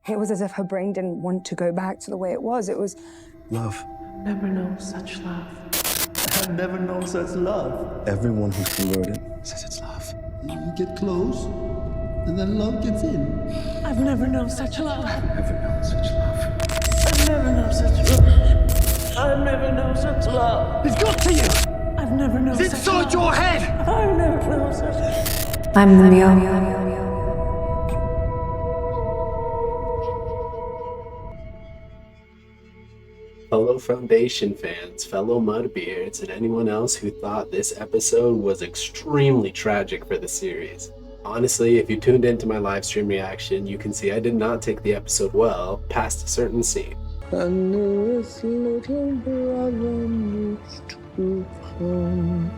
It was as if her brain didn't want to go back to the way it was. It was... Love. Never known such love. I've never known such love. Everyone who's converted says it's love. You get close, and then love gets in. I've never known such love. I've never known such love. I've never known such love. I've never known such love. It's got to you! I've never known It's such love. inside your head! I've never known such. I'm the Mule. Hello Foundation fans, fellow Mudbeards, and anyone else who thought this episode was extremely tragic for the series. Honestly, if you tuned into my livestream reaction, you can see I did not take the episode well past a certain scene. The newest little brother needs to come.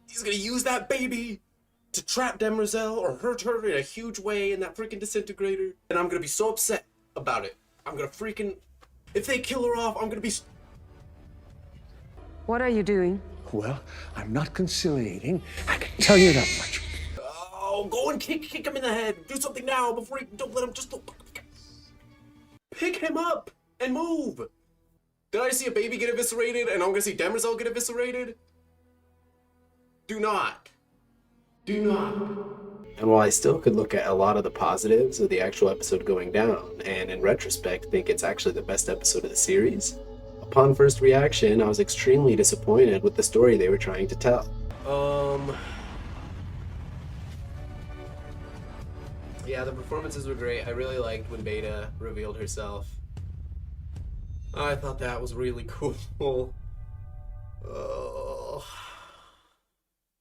He's gonna use that baby to trap Demerzel or hurt her in a huge way in that freaking disintegrator, and I'm gonna be so upset about it. I'm gonna freaking... If they kill her off, I'm gonna be... What are you doing? Well, I'm not conciliating. I can tell you that much. Oh, go and kick him in the head. Do something now before you... Don't let him just... Pick him up and move. Did I see a baby get eviscerated and I'm gonna see Demerzel get eviscerated? Do not. Do not. And while I still could look at a lot of the positives of the actual episode going down, and in retrospect think it's actually the best episode of the series, upon first reaction, I was extremely disappointed with the story they were trying to tell. Yeah, the performances were great. I really liked when Bayta revealed herself. I thought that was really cool.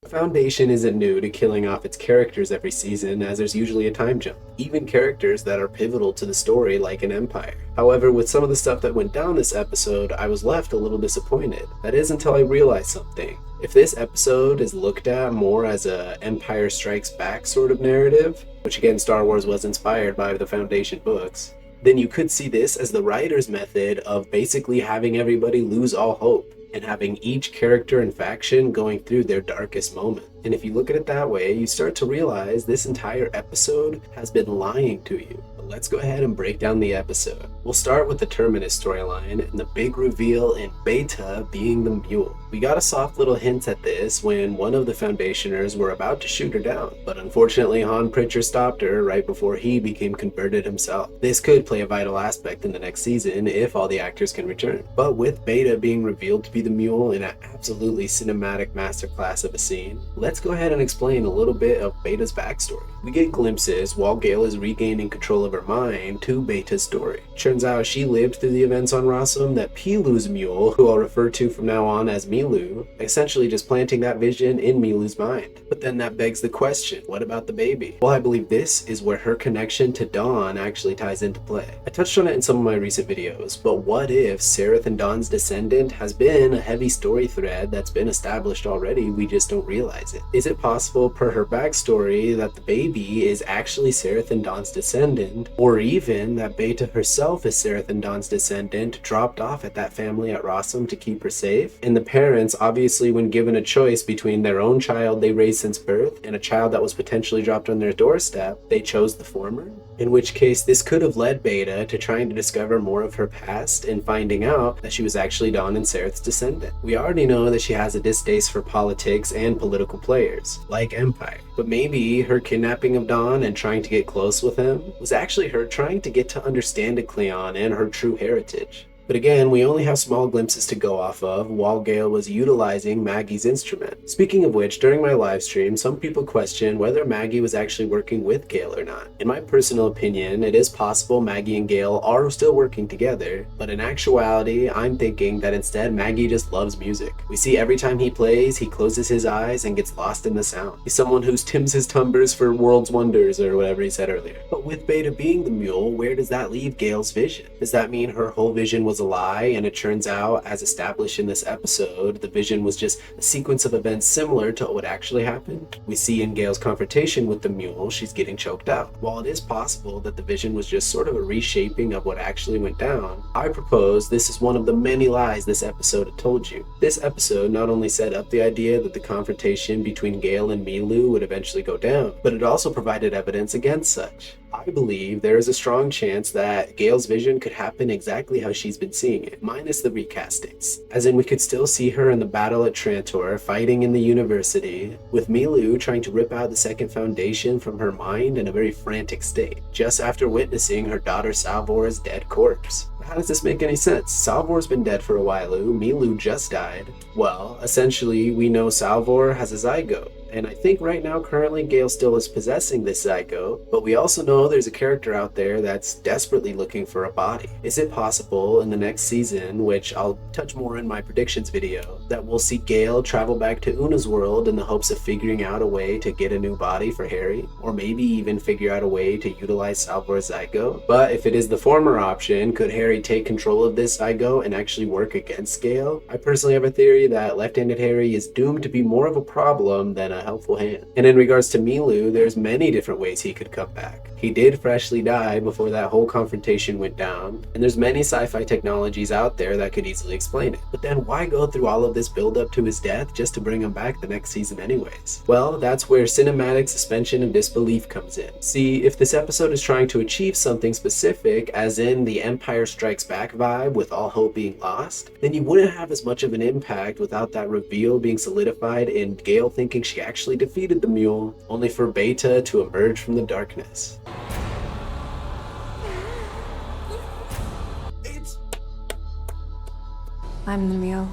Foundation isn't new to killing off its characters every season, as there's usually a time jump, even characters that are pivotal to the story like an Empire. However, with some of the stuff that went down this episode, I was left a little disappointed. That is until I realized something. If this episode is looked at more as a Empire Strikes Back sort of narrative, which again Star Wars was inspired by the Foundation books, then you could see this as the writer's method of basically having everybody lose all hope, and having each character and faction going through their darkest moment. And if you look at it that way, you start to realize this entire episode has been lying to you. But let's go ahead and break down the episode. We'll start with the Terminus storyline and the big reveal in Bayta being the Mule. We got a soft little hint at this when one of the Foundationers were about to shoot her down, but unfortunately Han Pritchard stopped her right before he became converted himself. This could play a vital aspect in the next season if all the actors can return. But with Bayta being revealed to be the Mule in an absolutely cinematic masterclass of a scene, let's go ahead and explain a little bit of Bayta's backstory. We get glimpses while Gale is regaining control of her mind to Bayta's story. Turns out she lived through the events on Rossum that Pilu's Mule, who I'll refer to from now on as Milu, essentially just planting that vision in Milu's mind. But then that begs the question, what about the baby? Well, I believe this is where her connection to Dawn actually ties into play. I touched on it in some of my recent videos, but what if Sereth and Dawn's descendant has been a heavy story thread that's been established already, we just don't realize it? Is it possible, per her backstory, that the baby is actually Sereth and Dawn's descendant, or even that Bayta herself is Sereth and Dawn's descendant, dropped off at that family at Rossum to keep her safe? And the parents, obviously, when given a choice between their own child they raised since birth and a child that was potentially dropped on their doorstep, they chose the former? In which case, this could have led Bayta to trying to discover more of her past and finding out that she was actually Dawn and Sereth's descendant. We already know that she has a distaste for politics and political players, like Empire. But maybe her kidnapping of Dawn and trying to get close with him was actually her trying to get to understand Cleon and her true heritage. But again, we only have small glimpses to go off of while Gale was utilizing Maggie's instrument. Speaking of which, during my live stream, some people questioned whether Maggie was actually working with Gale or not. In my personal opinion, it is possible Maggie and Gale are still working together, but in actuality, I'm thinking that instead Maggie just loves music. We see every time he plays, he closes his eyes and gets lost in the sound. He's someone who tims his tumbers for world's wonders or whatever he said earlier. But with Bayta being the Mule, where does that leave Gale's vision? Does that mean her whole vision was was a lie, and it turns out, as established in this episode, the vision was just a sequence of events similar to what actually happened. We see in Gale's confrontation with the mule, she's getting choked out. While it is possible that the vision was just sort of a reshaping of what actually went down, I propose this is one of the many lies this episode had told you. This episode not only set up the idea that the confrontation between Gale and Mule would eventually go down, but it also provided evidence against such. I believe there is a strong chance that Gale's vision could happen exactly how she's been seeing it, minus the recastings. As in, we could still see her in the battle at Trantor, fighting in the university, with Mule trying to rip out the second foundation from her mind in a very frantic state, just after witnessing her daughter Salvor's dead corpse. How does this make any sense? Salvor's been dead for a while, Mule just died. Well, essentially, we know Salvor has a zygote. And I think right now, currently, Gale still is possessing this zygote, but we also know there's a character out there that's desperately looking for a body. Is it possible in the next season, which I'll touch more in my predictions video, that we'll see Gale travel back to Una's world in the hopes of figuring out a way to get a new body for Harry? Or maybe even figure out a way to utilize Salvor's zygote? But if it is the former option, could Harry take control of this zygote and actually work against Gale? I personally have a theory that left-handed Harry is doomed to be more of a problem than a helpful hand. And in regards to Mule, there's many different ways he could come back. He did freshly die before that whole confrontation went down, and there's many sci-fi technologies out there that could easily explain it. But then why go through all of this build-up to his death just to bring him back the next season anyways? Well, that's where cinematic suspension of disbelief comes in. See, if this episode is trying to achieve something specific, as in the Empire Strikes Back vibe with all hope being lost, then you wouldn't have as much of an impact without that reveal being solidified in Gale thinking she actually defeated the mule, only for Bayta to emerge from the darkness. I'm the mule.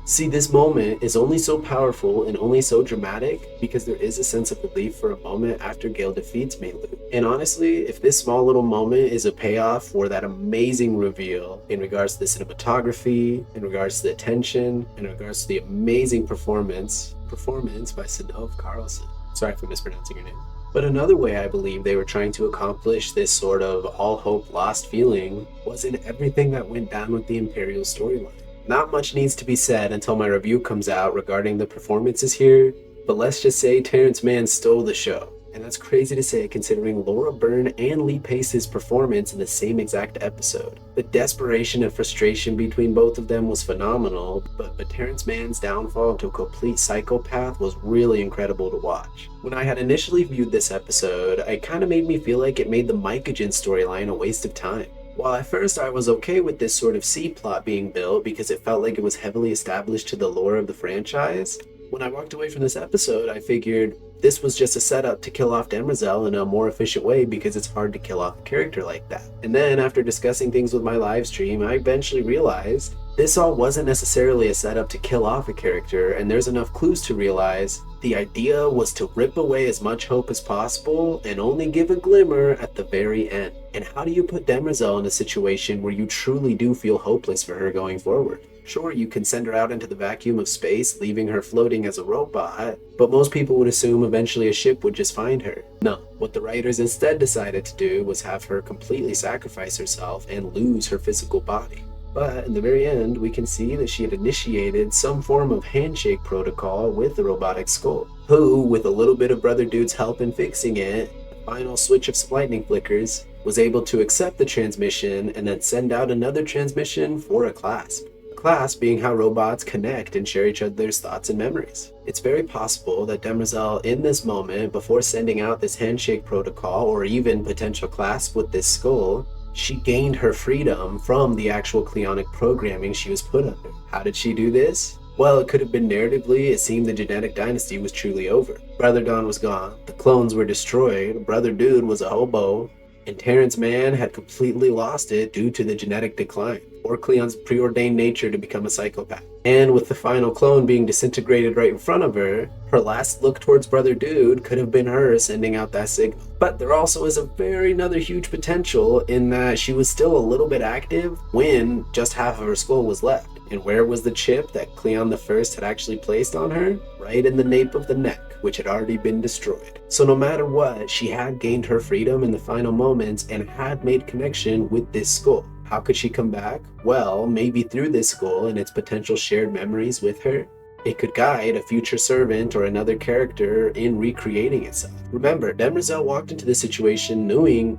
See, this moment is only so powerful and only so dramatic because there is a sense of relief for a moment after Gale defeats Mule. And honestly, if this small little moment is a payoff for that amazing reveal in regards to the cinematography, in regards to the tension, in regards to the amazing performance by Sinov Carlson. Sorry for mispronouncing your name. But another way I believe they were trying to accomplish this sort of all hope lost feeling was in everything that went down with the Imperial storyline. Not much needs to be said until my review comes out regarding the performances here, but let's just say Terrence Mann stole the show. And that's crazy to say considering Laura Byrne and Lee Pace's performance in the same exact episode. The desperation and frustration between both of them was phenomenal, but Terrence Mann's downfall into a complete psychopath was really incredible to watch. When I had initially viewed this episode, it kind of made me feel like it made the Mycogen storyline a waste of time. While at first I was okay with this sort of C-plot being built because it felt like it was heavily established to the lore of the franchise, when I walked away from this episode, I figured this was just a setup to kill off Demerzel in a more efficient way because it's hard to kill off a character like that. And then after discussing things with my live stream, I eventually realized this all wasn't necessarily a setup to kill off a character, and there's enough clues to realize the idea was to rip away as much hope as possible and only give a glimmer at the very end. And how do you put Demerzel in a situation where you truly do feel hopeless for her going forward? Sure, you can send her out into the vacuum of space, leaving her floating as a robot, but most people would assume eventually a ship would just find her. No, what the writers instead decided to do was have her completely sacrifice herself and lose her physical body. But in the very end, we can see that she had initiated some form of handshake protocol with the robotic skull, who, with a little bit of Brother Dude's help in fixing it, the final switch of some lightning flickers, was able to accept the transmission and then send out another transmission for a clasp. Clasp being how robots connect and share each other's thoughts and memories. It's very possible that Demerzel, in this moment, before sending out this handshake protocol or even potential clasp with this skull, she gained her freedom from the actual Cleonic programming she was put under. How did she do this? Well, it could have been narratively, it seemed the genetic dynasty was truly over. Brother Don was gone, the clones were destroyed, Brother Dude was a hobo, and Terrence Mann had completely lost it due to the genetic decline, or Cleon's preordained nature to become a psychopath. And with the final clone being disintegrated right in front of her, her last look towards Brother Dude could have been her sending out that signal. But there also is another huge potential in that she was still a little bit active when just half of her skull was left. And where was the chip that Cleon the First had actually placed on her? Right in the nape of the neck, which had already been destroyed. So no matter what, she had gained her freedom in the final moments and had made connection with this skull. How could she come back? Well, maybe through this skull and its potential shared memories with her. It could guide a future servant or another character in recreating itself. Remember, Demerzel walked into this situation knowing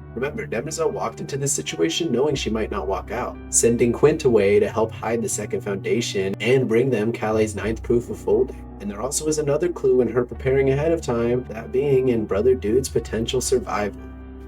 she might not walk out, sending Quint away to help hide the second foundation and bring them Kalle's 9th proof of folding. And there also is another clue in her preparing ahead of time, that being in Brother Dude's potential survival.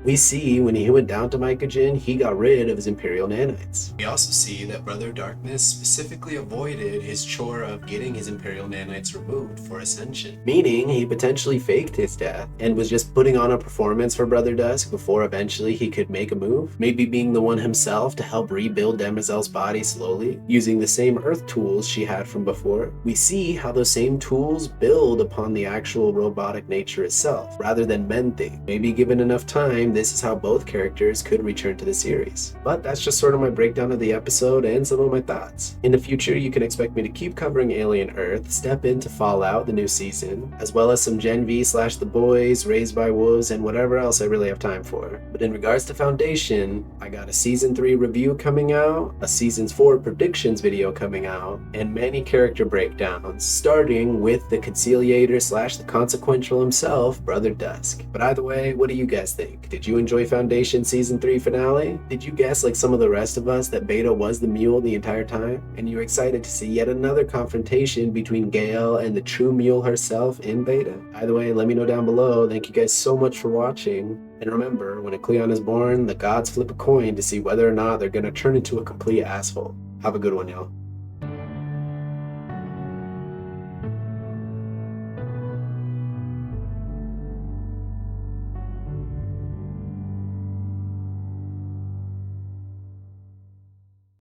We see when he went down to Mycogen, he got rid of his Imperial nanites. We also see that Brother Darkness specifically avoided his chore of getting his Imperial nanites removed for Ascension, meaning he potentially faked his death and was just putting on a performance for Brother Dusk before eventually he could make a move, maybe being the one himself to help rebuild Demerzel's body slowly, using the same Earth tools she had from before. We see how those same tools build upon the actual robotic nature itself, rather than mending. Maybe given enough time, this is how both characters could return to the series. But that's just sort of my breakdown of the episode and some of my thoughts. In the future, you can expect me to keep covering Alien Earth, step into Fallout, the new season, as well as some Gen V / The Boys, Raised by Wolves, and whatever else I really have time for. But in regards to Foundation, I got a Season 3 review coming out, a Season 4 predictions video coming out, and many character breakdowns, starting with the Conciliator / the Consequential himself, Brother Dusk. But either way, what do you guys think? Did you enjoy Foundation Season 3 finale? Did you guess, like some of the rest of us, that Bayta was the Mule the entire time? And you're excited to see yet another confrontation between Gale and the true Mule herself in Bayta? Either way, let me know down below. Thank you guys so much for watching. And remember, when a Cleon is born, the gods flip a coin to see whether or not they're going to turn into a complete asshole. Have a good one, y'all.